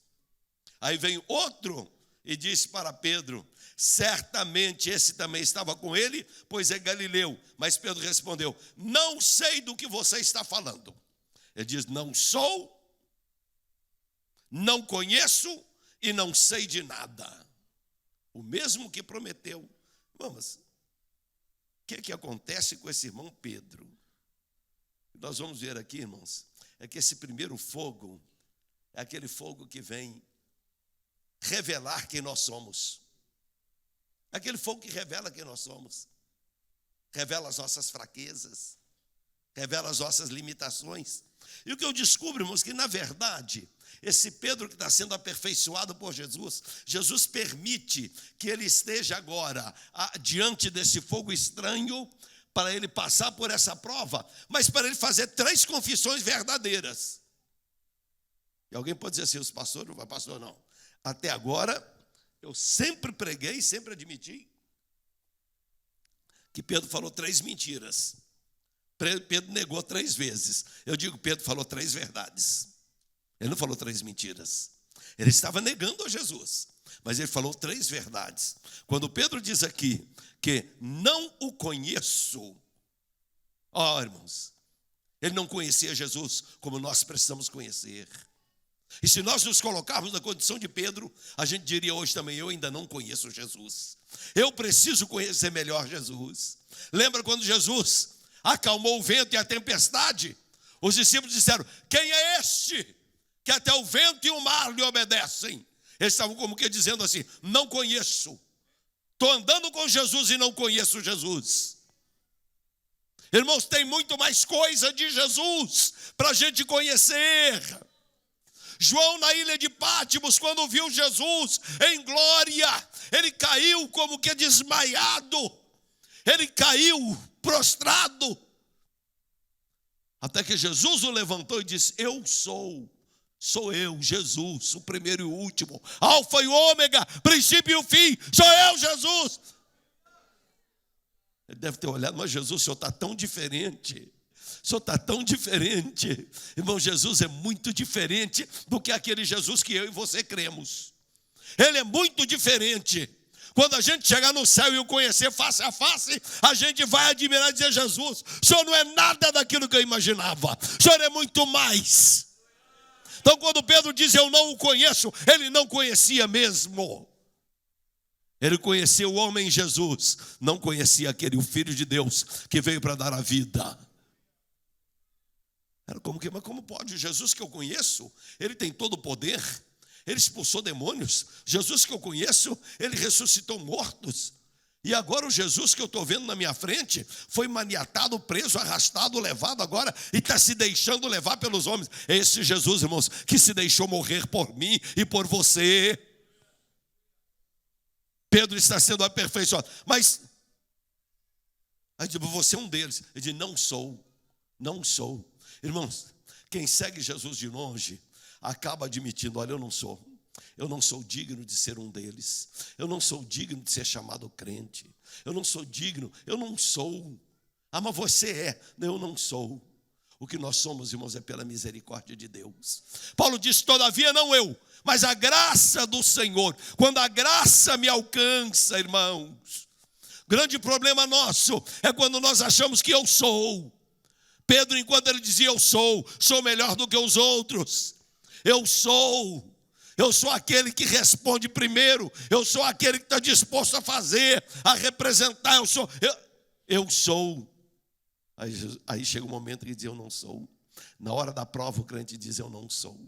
Speaker 1: Aí vem outro e disse para Pedro: certamente esse também estava com ele, pois é Galileu. Mas Pedro respondeu: não sei do que você está falando. Ele diz: não sou, não conheço e não sei de nada. O mesmo que prometeu. Vamos, o que acontece com esse irmão Pedro? Nós vamos ver aqui, irmãos, é que esse primeiro fogo é aquele fogo que vem revelar quem nós somos. Aquele fogo que revela quem nós somos. Revela as nossas fraquezas, revela as nossas limitações. E o que eu descubro, irmãos, que na verdade, esse Pedro que está sendo aperfeiçoado por Jesus, Jesus permite que ele esteja agora diante desse fogo estranho, para ele passar por essa prova, mas para ele fazer 3 confissões verdadeiras. E alguém pode dizer assim: os pastores não vai, pastor, não. Até agora, eu sempre preguei, sempre admiti que Pedro falou 3 mentiras. Pedro negou 3 vezes. Eu digo, Pedro falou 3 verdades. Ele não falou 3 mentiras. Ele estava negando a Jesus, mas ele falou 3 verdades. Quando Pedro diz aqui que não o conheço, irmãos, ele não conhecia Jesus como nós precisamos conhecer. E se nós nos colocarmos na condição de Pedro, a gente diria hoje também: eu ainda não conheço Jesus. Eu preciso conhecer melhor Jesus. Lembra quando Jesus acalmou o vento e a tempestade? Os discípulos disseram: quem é este que até o vento e o mar lhe obedecem? Eles estavam como que dizendo assim: não conheço. Estou andando com Jesus e não conheço Jesus. Irmãos, tem muito mais coisa de Jesus para a gente conhecer. João, na ilha de Pátimos, quando viu Jesus em glória, ele caiu como que desmaiado. Ele caiu prostrado. Até que Jesus o levantou e disse: eu sou eu, Jesus, o primeiro e o último, alfa e ômega, princípio e o fim, sou eu, Jesus. Ele deve ter olhado: mas Jesus, o Senhor está tão diferente. O Senhor está tão diferente. Irmão, Jesus é muito diferente do que aquele Jesus que eu e você cremos. Ele é muito diferente. Quando a gente chegar no céu e o conhecer face a face, a gente vai admirar e dizer: Jesus, o Senhor não é nada daquilo que eu imaginava. O Senhor é muito mais. Então, quando Pedro diz: eu não o conheço, ele não conhecia mesmo. Ele conhecia o homem Jesus, não conhecia aquele, o Filho de Deus, que veio para dar a vida. Era mas como pode? O Jesus que eu conheço, ele tem todo o poder, ele expulsou demônios. Jesus que eu conheço, ele ressuscitou mortos. E agora o Jesus que eu estou vendo na minha frente foi maniatado, preso, arrastado, levado agora e está se deixando levar pelos homens. É esse Jesus, irmãos, que se deixou morrer por mim e por você. Pedro está sendo aperfeiçoado. Mas, aí diz: você é um deles. Ele diz: não sou. Irmãos, quem segue Jesus de longe acaba admitindo: olha, eu não sou digno de ser um deles. Eu não sou digno de ser chamado crente. Eu não sou digno, eu não sou. Mas você é. Eu não sou. O que nós somos, irmãos, é pela misericórdia de Deus. Paulo diz: todavia não eu, mas a graça do Senhor. Quando a graça me alcança, irmãos, grande problema nosso é quando nós achamos que eu sou. Pedro, enquanto ele dizia: eu sou melhor do que os outros. Eu sou aquele que responde primeiro. Eu sou aquele que está disposto a fazer, a representar. Eu sou. Aí chega um momento que diz: eu não sou. Na hora da prova o crente diz: eu não sou.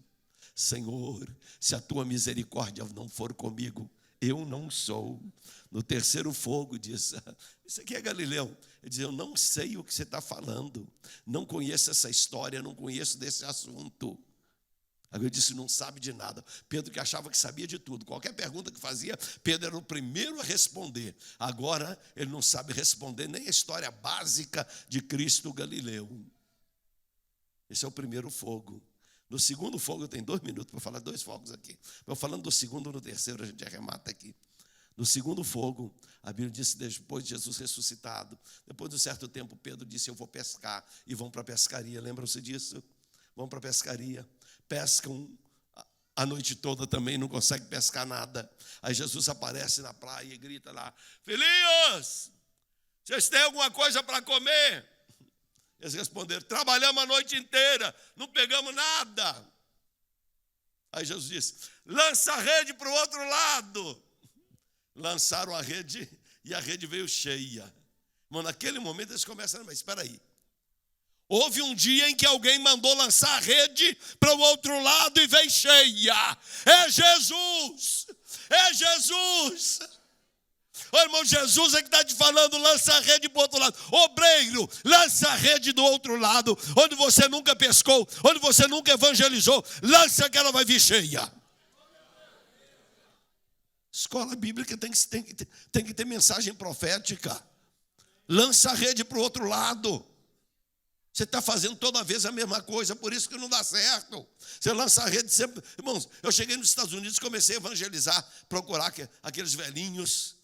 Speaker 1: Senhor, se a tua misericórdia não for comigo, eu não sou. No terceiro fogo diz: isso aqui é Galileu. Ele diz: eu não sei o que você está falando, não conheço essa história, não conheço desse assunto. Agora eu disse: não sabe de nada. Pedro, que achava que sabia de tudo, qualquer pergunta que fazia, Pedro era o primeiro a responder. Agora ele não sabe responder nem a história básica de Cristo Galileu. Esse é o primeiro fogo. No segundo fogo, eu tenho 2 minutos para falar 2 fogos aqui. Vou falando do segundo, no terceiro a gente arremata aqui. No segundo fogo, a Bíblia diz que depois de Jesus ressuscitado, depois de um certo tempo, Pedro disse: eu vou pescar. E vão para a pescaria, lembram-se disso? Vão para a pescaria, pescam a noite toda também, não conseguem pescar nada. Aí Jesus aparece na praia e grita lá: filhinhos, vocês têm alguma coisa para comer? Eles responderam: trabalhamos a noite inteira, não pegamos nada. Aí Jesus disse: lança a rede para o outro lado. Lançaram a rede e a rede veio cheia. Mas naquele momento eles começaram: mas espera aí. Houve um dia em que alguém mandou lançar a rede para o outro lado e veio cheia. É Jesus! É Jesus! Ô irmão, Jesus é que está te falando: lança a rede para o outro lado. Obreiro, lança a rede do outro lado, onde você nunca pescou, onde você nunca evangelizou. Lança que ela vai vir cheia. Escola bíblica tem que ter mensagem profética. Lança a rede para o outro lado. Você está fazendo toda vez a mesma coisa, por isso que não dá certo. Você lança a rede sempre. Irmãos, eu cheguei nos Estados Unidos, comecei a evangelizar, procurar aqueles velhinhos.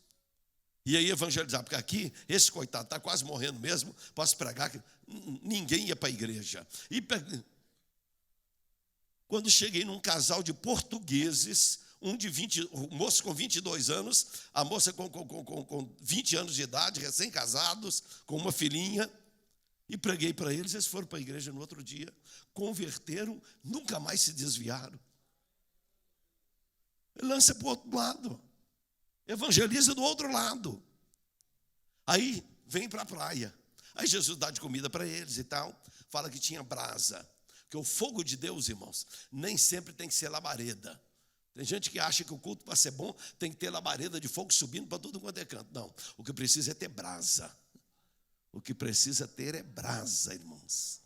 Speaker 1: E aí evangelizar, porque aqui, esse coitado está quase morrendo mesmo, posso pregar que ninguém ia para a igreja. E quando cheguei num casal de portugueses, o moço com 22 anos, a moça com 20 anos de idade, recém-casados, com uma filhinha, e preguei para eles. Eles foram para a igreja no outro dia, converteram, nunca mais se desviaram. Lança para o outro lado, evangeliza do outro lado. Aí vem para a praia. Aí Jesus dá de comida para eles e tal, fala que tinha brasa, que o fogo de Deus, irmãos, nem sempre tem que ser labareda. Tem gente que acha que o culto, para ser bom, tem que ter labareda de fogo subindo para tudo quanto é canto. Não, o que precisa é ter brasa. O que precisa ter é brasa, irmãos.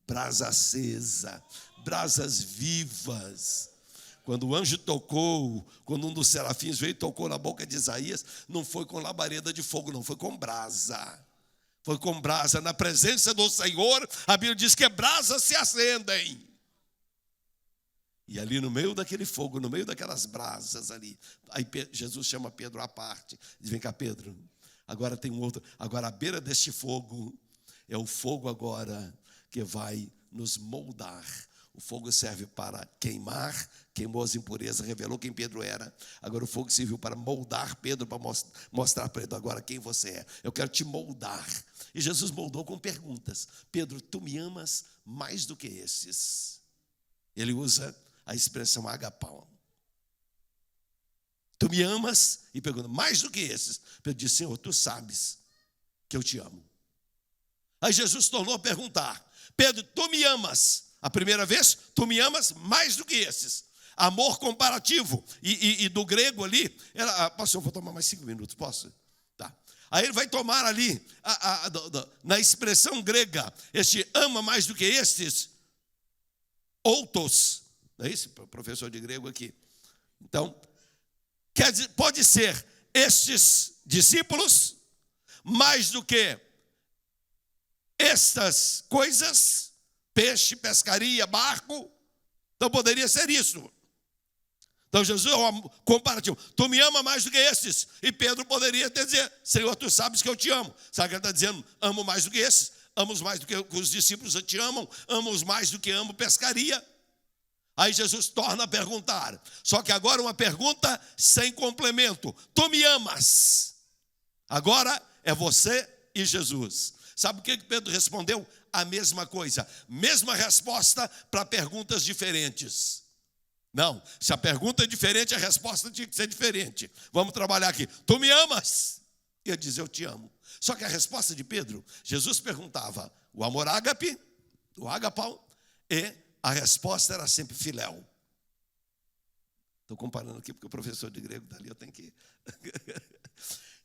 Speaker 1: Brasa acesa, brasas vivas. Quando o anjo tocou, quando um dos serafins veio e tocou na boca de Isaías, não foi com labareda de fogo, não, foi com brasa. Foi com brasa. Na presença do Senhor, a Bíblia diz que brasas se acendem. E ali no meio daquele fogo, no meio daquelas brasas ali, aí Jesus chama Pedro à parte. Diz: vem cá, Pedro, agora tem um outro. Agora à beira deste fogo, é o fogo agora que vai nos moldar. O fogo serve para queimar, queimou as impurezas, revelou quem Pedro era. Agora o fogo serviu para moldar Pedro, para mostrar para ele agora quem você é. Eu quero te moldar. E Jesus moldou com perguntas. Pedro, tu me amas mais do que esses? Ele usa a expressão agapau. Tu me amas? E pergunta: mais do que esses? Pedro disse: Senhor, tu sabes que eu te amo. Aí Jesus tornou a perguntar: Pedro, tu me amas? A primeira vez, tu me amas mais do que esses. Amor comparativo. E do grego ali, pastor, vou tomar mais 5 minutos, posso? Tá. Aí ele vai tomar ali, na expressão grega, este ama mais do que estes, outos. Não é isso, professor de grego aqui? Então, quer dizer, pode ser estes discípulos mais do que estas coisas, peixe, pescaria, barco. Então poderia ser isso. Então Jesus é um comparativo. Tu me ama mais do que estes. E Pedro poderia dizer: Senhor, tu sabes que eu te amo. Sabe o que ele está dizendo? Amo mais do que esses. Amo mais do que os discípulos te amam. Amo mais do que amo pescaria. Aí Jesus torna a perguntar. Só que agora uma pergunta sem complemento. Tu me amas? Agora é você e Jesus. Sabe o que Pedro respondeu? A mesma coisa. Mesma resposta para perguntas diferentes. Não, se a pergunta é diferente, a resposta tinha que ser diferente. Vamos trabalhar aqui. Tu me amas? E ele diz: eu te amo. Só que a resposta de Pedro, Jesus perguntava: o amor ágape, o ágapau, e a resposta era sempre filéu. Estou comparando aqui porque o professor de grego está ali, eu tenho que...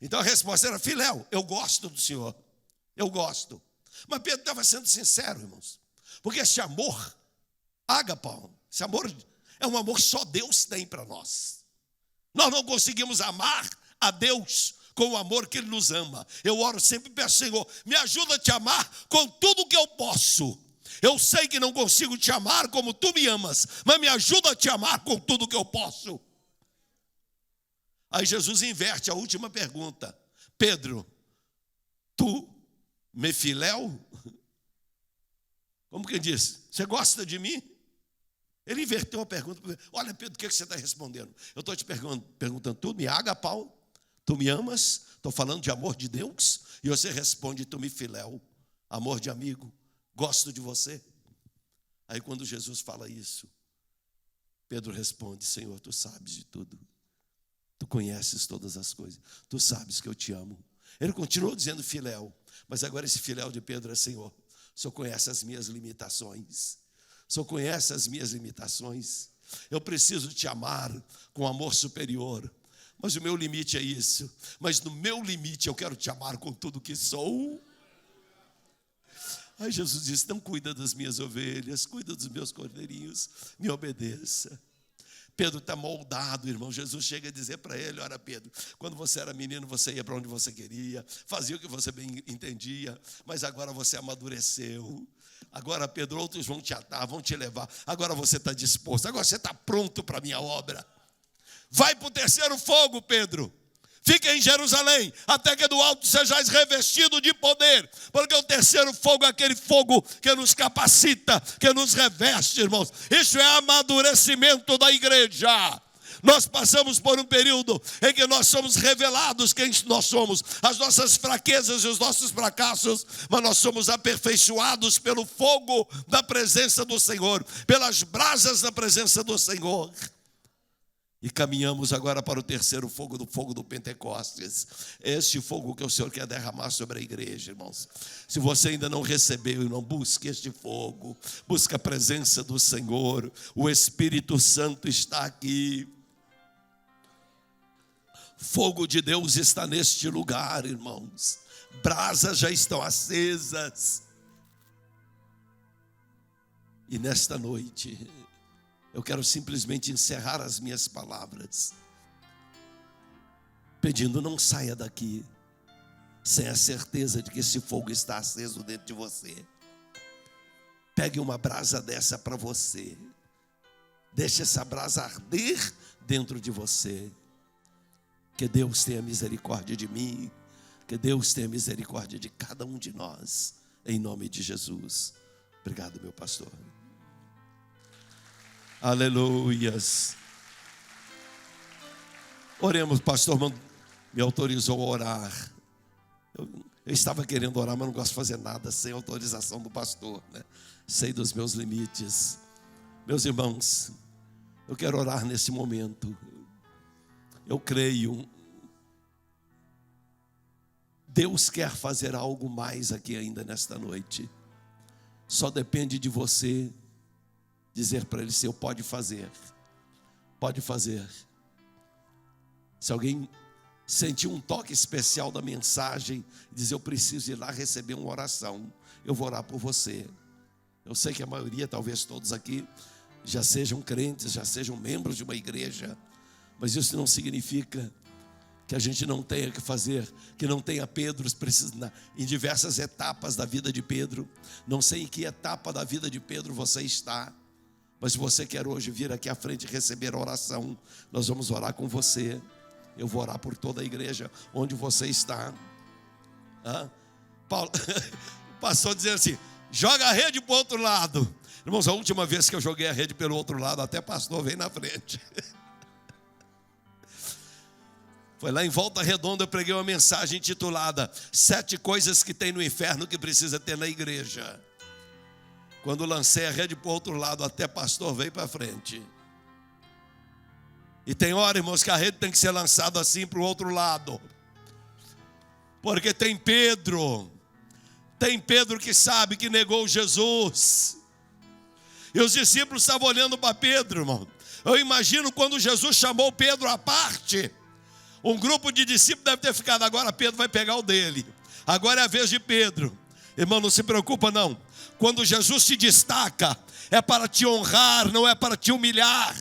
Speaker 1: Então a resposta era filéu, eu gosto do Senhor, eu gosto. Mas Pedro estava sendo sincero, irmãos, porque esse amor, ágapau, esse amor é um amor que só Deus tem para nós. Nós não conseguimos amar a Deus com o amor que Ele nos ama. Eu oro sempre e peço, Senhor, me ajuda a te amar com tudo que eu posso. Eu sei que não consigo te amar como tu me amas, mas me ajuda a te amar com tudo que eu posso. Aí Jesus inverte a última pergunta. Pedro, tu me filéu? Como que diz? Você gosta de mim? Ele inverteu a pergunta. Olha, Pedro, o que você está respondendo? Eu estou te perguntando, tu me ágapau? Tu me amas? Estou falando de amor de Deus? E você responde, tu me filéu, amor de amigo, gosto de você. Aí quando Jesus fala isso, Pedro responde, Senhor, tu sabes de tudo. Tu conheces todas as coisas. Tu sabes que eu te amo. Ele continuou dizendo filéu, mas agora esse filéu de Pedro é, Senhor, o Senhor conhece as minhas limitações. O Senhor conhece as minhas limitações. Eu preciso te amar com amor superior. Mas o meu limite é isso. Mas no meu limite eu quero te amar com tudo que sou. Aí Jesus disse, não cuida das minhas ovelhas, cuida dos meus cordeirinhos, me obedeça. Pedro está moldado, irmão. Jesus chega a dizer para ele, olha Pedro, quando você era menino você ia para onde você queria, fazia o que você bem entendia, mas agora você amadureceu. Agora Pedro, outros vão te atar, vão te levar. Agora você está disposto, agora você está pronto para a minha obra. Vai para o terceiro fogo, Pedro. Fica em Jerusalém, até que do alto sejais revestido de poder. Porque o terceiro fogo é aquele fogo que nos capacita, que nos reveste, irmãos. Isso é amadurecimento da igreja. Nós passamos por um período em que nós somos revelados quem nós somos, as nossas fraquezas e os nossos fracassos, mas nós somos aperfeiçoados pelo fogo da presença do Senhor, pelas brasas da presença do Senhor. E caminhamos agora para o terceiro fogo do Pentecostes. Este fogo que o Senhor quer derramar sobre a igreja, irmãos. Se você ainda não recebeu, irmão, busque este fogo. Busque a presença do Senhor. O Espírito Santo está aqui. Fogo de Deus está neste lugar, irmãos. Brasas já estão acesas. E nesta noite eu quero simplesmente encerrar as minhas palavras pedindo, não saia daqui sem a certeza de que esse fogo está aceso dentro de você. Pegue uma brasa dessa para você. Deixe essa brasa arder dentro de você. Que Deus tenha misericórdia de mim. Que Deus tenha misericórdia de cada um de nós. Em nome de Jesus. Obrigado, meu pastor. Aleluias. Oremos, pastor me autorizou a orar. Eu estava querendo orar, mas não gosto de fazer nada sem autorização do pastor, né? Sei dos meus limites. Meus irmãos, eu quero orar nesse momento. Eu creio. Deus quer fazer algo mais aqui ainda nesta noite. Só depende de você dizer para Ele, Senhor, pode fazer. Pode fazer. Se alguém sentir um toque especial da mensagem, dizer, eu preciso ir lá receber uma oração, eu vou orar por você. Eu sei que a maioria, talvez todos aqui, já sejam crentes, já sejam membros de uma igreja, mas isso não significa que a gente não tenha que fazer, que não tenha Pedro em diversas etapas da vida de Pedro. Não sei em que etapa da vida de Pedro você está, mas se você quer hoje vir aqui à frente e receber a oração, nós vamos orar com você. Eu vou orar por toda a igreja onde você está. Paulo, o pastor dizendo assim, joga a rede para o outro lado. Irmãos, a última vez que eu joguei a rede pelo outro lado, até pastor veio na frente. Foi lá em Volta Redonda, eu preguei uma mensagem intitulada 7 coisas que tem no inferno que precisa ter na igreja. Quando lancei a rede para o outro lado, até pastor veio para frente. E tem hora, irmãos, que a rede tem que ser lançada assim para o outro lado. Porque tem Pedro, Tem Pedro que sabe que negou Jesus. E os discípulos estavam olhando para Pedro, irmão. Eu imagino quando Jesus chamou Pedro à parte, um grupo de discípulos deve ter ficado, agora Pedro vai pegar o dele. Agora é a vez de Pedro. Irmão, não se preocupa não. Quando Jesus te destaca, é para te honrar, não é para te humilhar.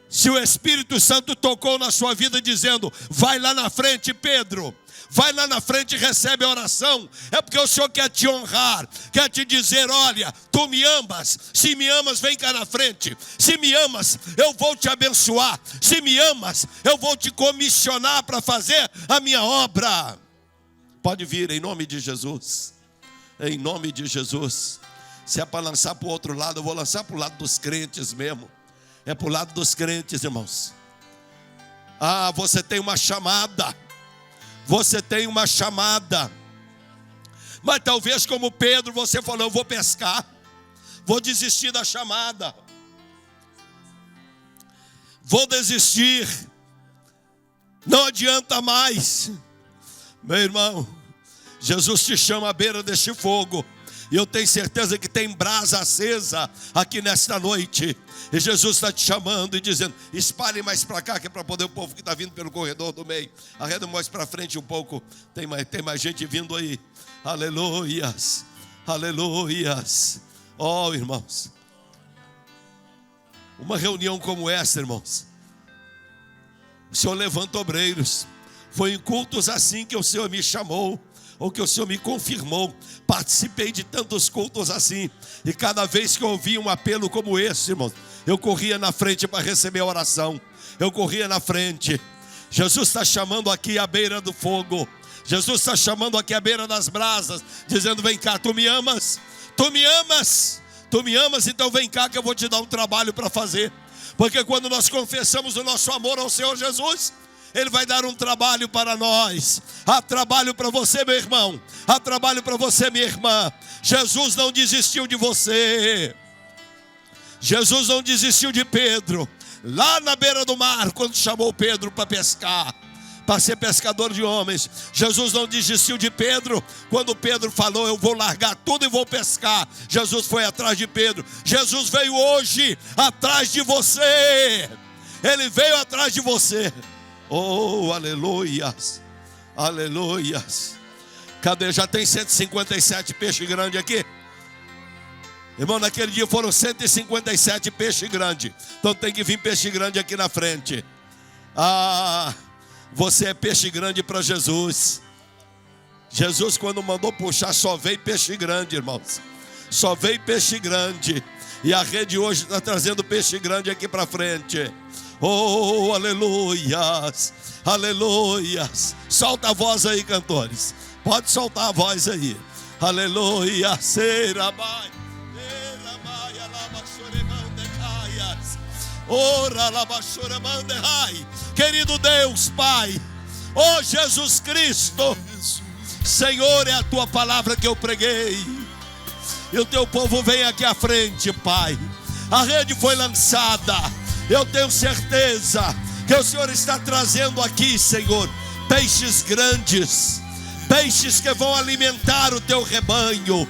Speaker 1: Se o Espírito Santo tocou na sua vida dizendo, vai lá na frente, Pedro, vai lá na frente e recebe a oração, é porque o Senhor quer te honrar, quer te dizer, olha, tu me amas, se me amas vem cá na frente, se me amas eu vou te abençoar, se me amas eu vou te comissionar para fazer a minha obra. Pode vir em nome de Jesus, em nome de Jesus. Se é para lançar para o outro lado, eu vou lançar para o lado dos crentes mesmo, é para o lado dos crentes, irmãos. Ah, você tem uma chamada. Você tem uma chamada. Mas talvez como Pedro você falou, eu vou pescar, vou desistir da chamada, vou desistir, não adianta mais. Meu irmão, Jesus te chama à beira deste fogo. E eu tenho certeza que tem brasa acesa aqui nesta noite. E Jesus está te chamando e dizendo, espalhe mais para cá, que é para poder o povo que está vindo pelo corredor do meio. Arreda mais para frente um pouco. Tem mais gente vindo aí. Aleluias, aleluias. Oh, irmãos, uma reunião como essa, irmãos, o Senhor levanta obreiros. Foi em cultos assim que o Senhor me chamou, ou que o Senhor me confirmou. Participei de tantos cultos assim, e cada vez que eu ouvia um apelo como esse, irmão, eu corria na frente para receber a oração. Eu corria na frente. Jesus está chamando aqui à beira do fogo. Jesus está chamando aqui à beira das brasas, dizendo, vem cá, tu me amas? Tu me amas? Tu me amas? Então vem cá que eu vou te dar um trabalho para fazer. Porque quando nós confessamos o nosso amor ao Senhor Jesus, Ele vai dar um trabalho para nós. Há trabalho para você, meu irmão. Há trabalho para você, minha irmã. Jesus não desistiu de você. Jesus não desistiu de Pedro. Lá na beira do mar, quando chamou Pedro para pescar, para ser pescador de homens. Jesus não desistiu de Pedro. Quando Pedro falou, eu vou largar tudo e vou pescar, Jesus foi atrás de Pedro. Jesus veio hoje atrás de você. Ele veio atrás de você. Oh, aleluias, aleluias. Cadê? Já tem 157 peixes grandes aqui? Irmão, naquele dia foram 157 peixes grandes. Então tem que vir peixe grande aqui na frente. Ah, você é peixe grande para Jesus. Jesus, quando mandou puxar, só veio peixe grande, irmãos. Só veio peixe grande. E a rede hoje está trazendo peixe grande aqui para frente. Oh, aleluias, aleluias. Solta a voz aí, cantores. Pode soltar a voz aí. Aleluia. Serabai, erabai, alabaxoremandecaias. Ora, alabaxoremandecai. Querido Deus, Pai, oh Jesus Cristo, Senhor, é a tua palavra que eu preguei. E o teu povo vem aqui à frente, Pai. A rede foi lançada. Eu tenho certeza que o Senhor está trazendo aqui, Senhor, peixes grandes, peixes que vão alimentar o teu rebanho.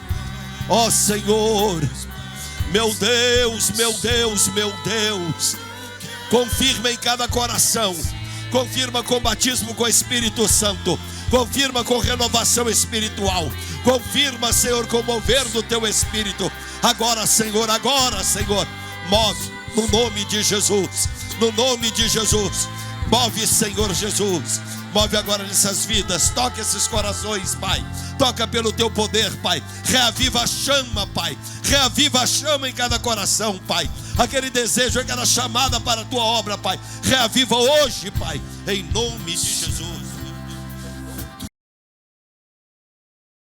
Speaker 1: Ó Senhor, meu Deus, meu Deus, meu Deus, confirma em cada coração, confirma com batismo com o Espírito Santo, confirma com renovação espiritual, confirma, Senhor, com o mover do teu Espírito. Agora, Senhor, move. No nome de Jesus, no nome de Jesus, move, Senhor Jesus, move agora nessas vidas, toca esses corações, Pai, toca pelo teu poder, Pai, reaviva a chama, Pai, reaviva a chama em cada coração, Pai, aquele desejo, aquela chamada para a tua obra, Pai, reaviva hoje, Pai, em nome de Jesus.